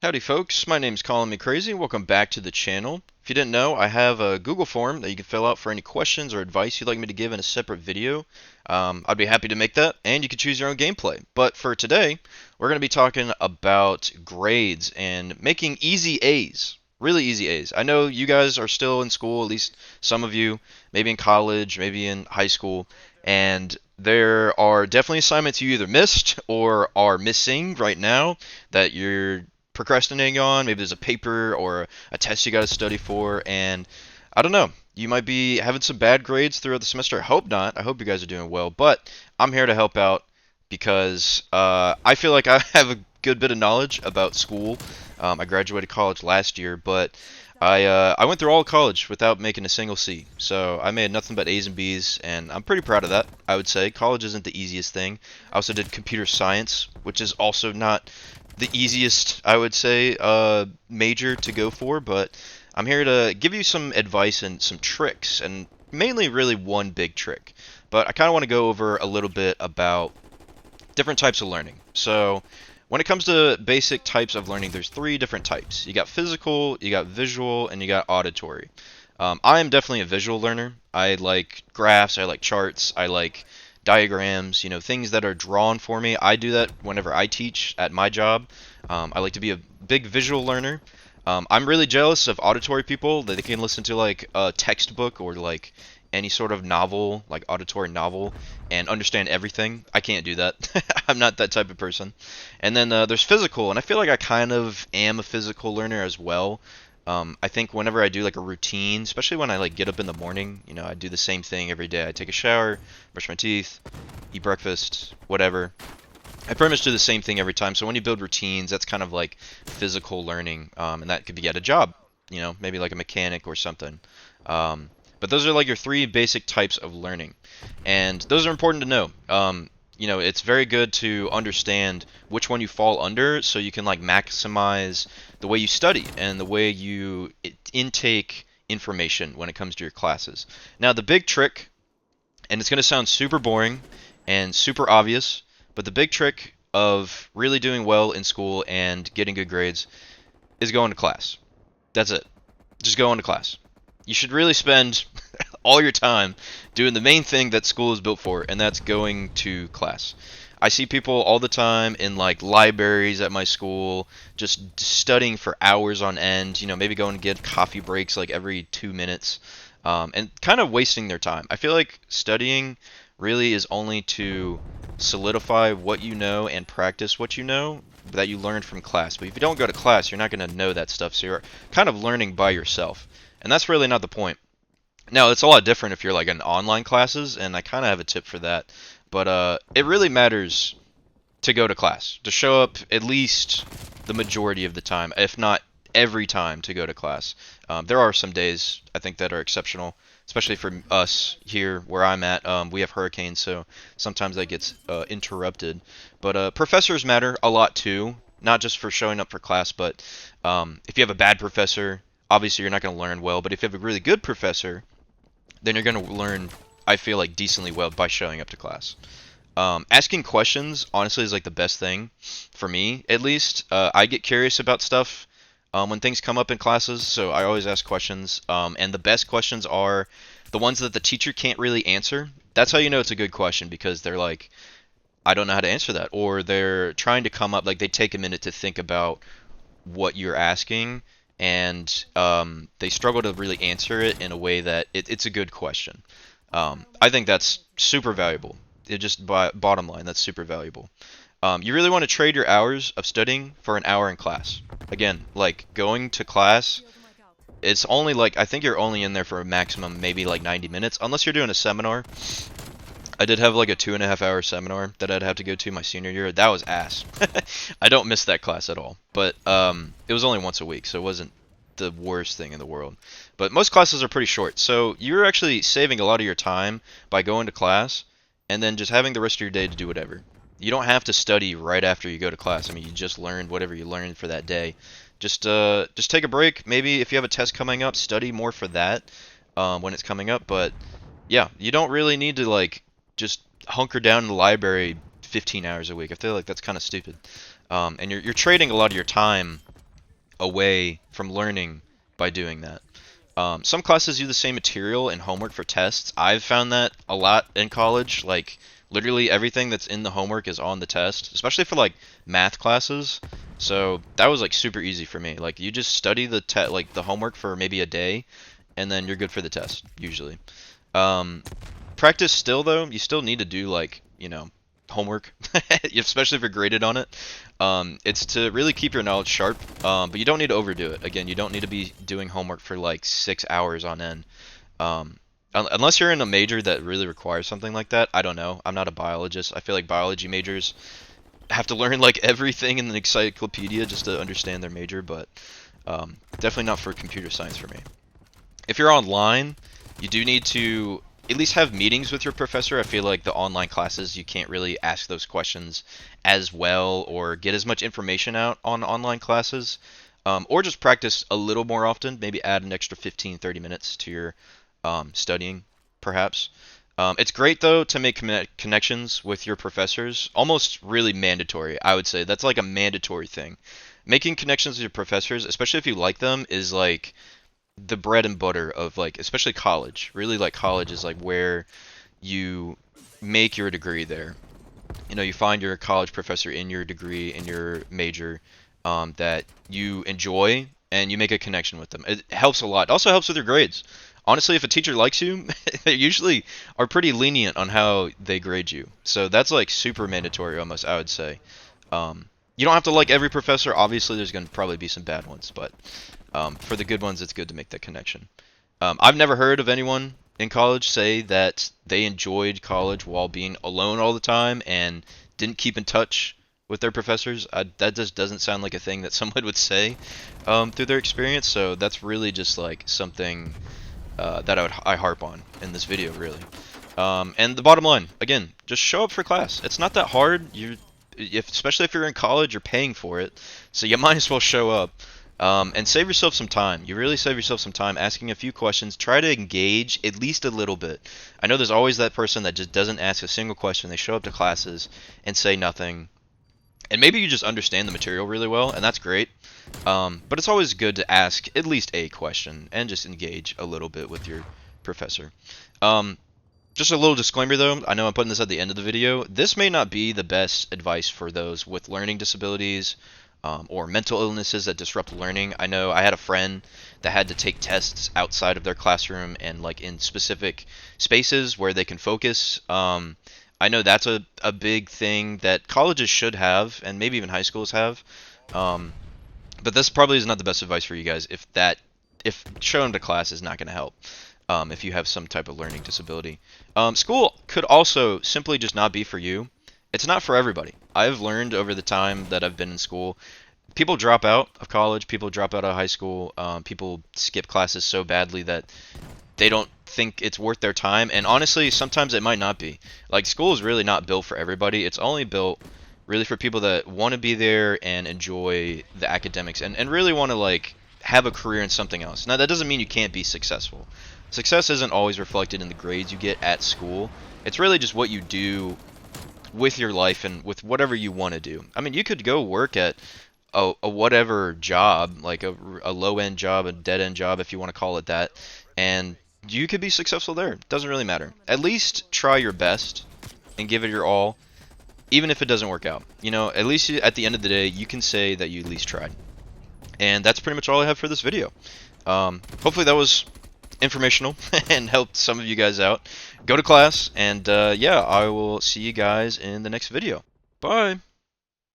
Howdy folks, my name's Calling Me Crazy. Welcome back to the channel. If you didn't know, I have a Google form that you can fill out for any questions or advice you'd like me to give in a separate video. I'd be happy to make that, and you can choose your own gameplay. But for today, we're going to be talking about grades and making easy A's. Really easy A's. I know you guys are still in school, at least some of you, maybe in college, maybe in high school, and there are definitely assignments you either missed or are missing right now that you're procrastinating on. Maybe there's a paper or a test you got to study for, and I don't know. You might be having some bad grades throughout the semester. I hope not. I hope you guys are doing well, but I'm here to help out because I feel like I have a good bit of knowledge about school. I graduated college last year, but I went through all of college without making a single C. So I made nothing but A's and B's, and I'm pretty proud of that. I would say college isn't the easiest thing. I also did computer science, which is also not the easiest, I would say, major to go for, but I'm here to give you some advice and some tricks, and mainly really one big trick. But I kind of want to go over a little bit about different types of learning. So when it comes to basic types of learning, there's three different types. You got physical, you got visual, and you got auditory. I am definitely a visual learner. I like graphs, I like charts, I like diagrams, things that are drawn for me. I do that whenever I teach at my job. I like to be a big visual learner. I'm really jealous of auditory people that they can listen to like a textbook or like any sort of novel, like auditory novel, and understand everything. I can't do that. I'm not that type of person. And then there's physical, and I feel like I kind of am a physical learner as well. I think whenever I do like a routine, especially when I like get up in the morning, I do the same thing every day. I take a shower, brush my teeth, eat breakfast, whatever. I pretty much do the same thing every time. So when you build routines, that's kind of like physical learning, and that could be at a job, maybe like a mechanic or something. But those are like your three basic types of learning, and those are important to know. It's very good to understand which one you fall under, so you can like maximize the way you study and the way you intake information when it comes to your classes. Now, the big trick, and it's going to sound super boring and super obvious, but the big trick of really doing well in school and getting good grades is going to class. That's it. Just go into class. You should really spend all your time doing the main thing that school is built for, and that's going to class. I see people all the time in like libraries at my school just studying for hours on end, maybe going to get coffee breaks like every 2 minutes, and kind of wasting their time. I feel like studying really is only to solidify what you know and practice what you know that you learned from class. But if you don't go to class, you're not going to know that stuff, so you're kind of learning by yourself. And that's really not the point. Now, it's a lot different if you're like in online classes, and I kind of have a tip for that. But it really matters to go to class, to show up at least the majority of the time, if not every time to go to class. There are some days I think that are exceptional, especially for us here where I'm at. We have hurricanes, so sometimes that gets interrupted. But professors matter a lot too, not just for showing up for class, but if you have a bad professor, obviously you're not going to learn well. But if you have a really good professor, then you're going to learn, I feel like, decently well by showing up to class. Asking questions, honestly, is like the best thing for me, at least. I get curious about stuff when things come up in classes, so I always ask questions. And the best questions are the ones that the teacher can't really answer. That's how you know it's a good question, because they're like, I don't know how to answer that. Or they're trying to come up, like they take a minute to think about what you're asking, and they struggle to really answer it in a way that it's a good question. I think that's super valuable. Bottom line, that's super valuable. You really want to trade your hours of studying for an hour in class. Again, like going to class, it's only like, I think you're only in there for a maximum maybe like 90 minutes, unless you're doing a seminar. I did have like a 2.5 hour seminar that I'd have to go to my senior year. That was ass. I don't miss that class at all. But it was only once a week, so it wasn't the worst thing in the world. But most classes are pretty short, so you're actually saving a lot of your time by going to class and then just having the rest of your day to do whatever. You don't have to study right after you go to class. I mean, you just learned whatever you learned for that day. Just take a break. Maybe if you have a test coming up, study more for that when it's coming up. But yeah, you don't really need to like just hunker down in the library 15 hours a week. I feel like that's kind of stupid. And you're trading a lot of your time away from learning by doing that. Some classes use the same material and homework for tests. I've found that a lot in college. Like literally everything that's in the homework is on the test, especially for like math classes. So that was like super easy for me. Like you just study the homework for maybe a day, and then you're good for the test usually. Um, Practice still though, you still need to do like homework, especially if you're graded on it. It's to really keep your knowledge sharp, but you don't need to overdo it. Again, you don't need to be doing homework for like 6 hours on end. Unless you're in a major that really requires something like that. I don't know. I'm not a biologist. I feel like biology majors have to learn like everything in the encyclopedia just to understand their major, but definitely not for computer science for me. If you're online, you do need to at least have meetings with your professor. I feel like the online classes, you can't really ask those questions as well or get as much information out on online classes. Or just practice a little more often, maybe add an extra 15, 30 minutes to your studying, perhaps. It's great, though, to make connections with your professors. Almost really mandatory, I would say. That's like a mandatory thing. Making connections with your professors, especially if you like them, is like the bread and butter of like especially college. Really like college is like where you make your degree there. You find your college professor in your degree in your major that you enjoy and you make a connection with them. It helps a lot. It also helps with your grades. Honestly, if a teacher likes you, they usually are pretty lenient on how they grade you. So that's like super mandatory almost, I would say. You don't have to like every professor. Obviously, there's going to probably be some bad ones, but for the good ones, it's good to make that connection. I've never heard of anyone in college say that they enjoyed college while being alone all the time and didn't keep in touch with their professors. That just doesn't sound like a thing that someone would say through their experience. So that's really just like something that I harp on in this video, really. And the bottom line, again, just show up for class. It's not that hard. Especially if you're in college, you're paying for it, so you might as well show up. And save yourself some time. You really save yourself some time asking a few questions. Try to engage at least a little bit. I know there's always that person that just doesn't ask a single question. They show up to classes and say nothing. And maybe you just understand the material really well, and that's great. But it's always good to ask at least a question and just engage a little bit with your professor. Just a little disclaimer though, I know I'm putting this at the end of the video. This may not be the best advice for those with learning disabilities, or mental illnesses that disrupt learning. I know I had a friend that had to take tests outside of their classroom and like in specific spaces where they can focus. I know that's a big thing that colleges should have, and maybe even high schools have. But this probably is not the best advice for you guys if showing to class is not going to help. If you have some type of learning disability. School could also simply just not be for you. It's not for everybody. I've learned over the time that I've been in school, people drop out of college, people drop out of high school, people skip classes so badly that they don't think it's worth their time, and honestly, sometimes it might not be. Like, school is really not built for everybody. It's only built really for people that want to be there and enjoy the academics and really want to, like, have a career in something else. Now, that doesn't mean you can't be successful. Success isn't always reflected in the grades you get at school. It's really just what you do with your life and with whatever you want to do. I mean, you could go work at a whatever job, like a low-end job, a dead-end job, if you want to call it that, and you could be successful there. It doesn't really matter. At least try your best and give it your all, even if it doesn't work out. At least at the end of the day, you can say that you at least tried. And that's pretty much all I have for this video. Hopefully that was informational and helped some of you guys out. Go to class, and yeah, I will see you guys in the next video. Bye!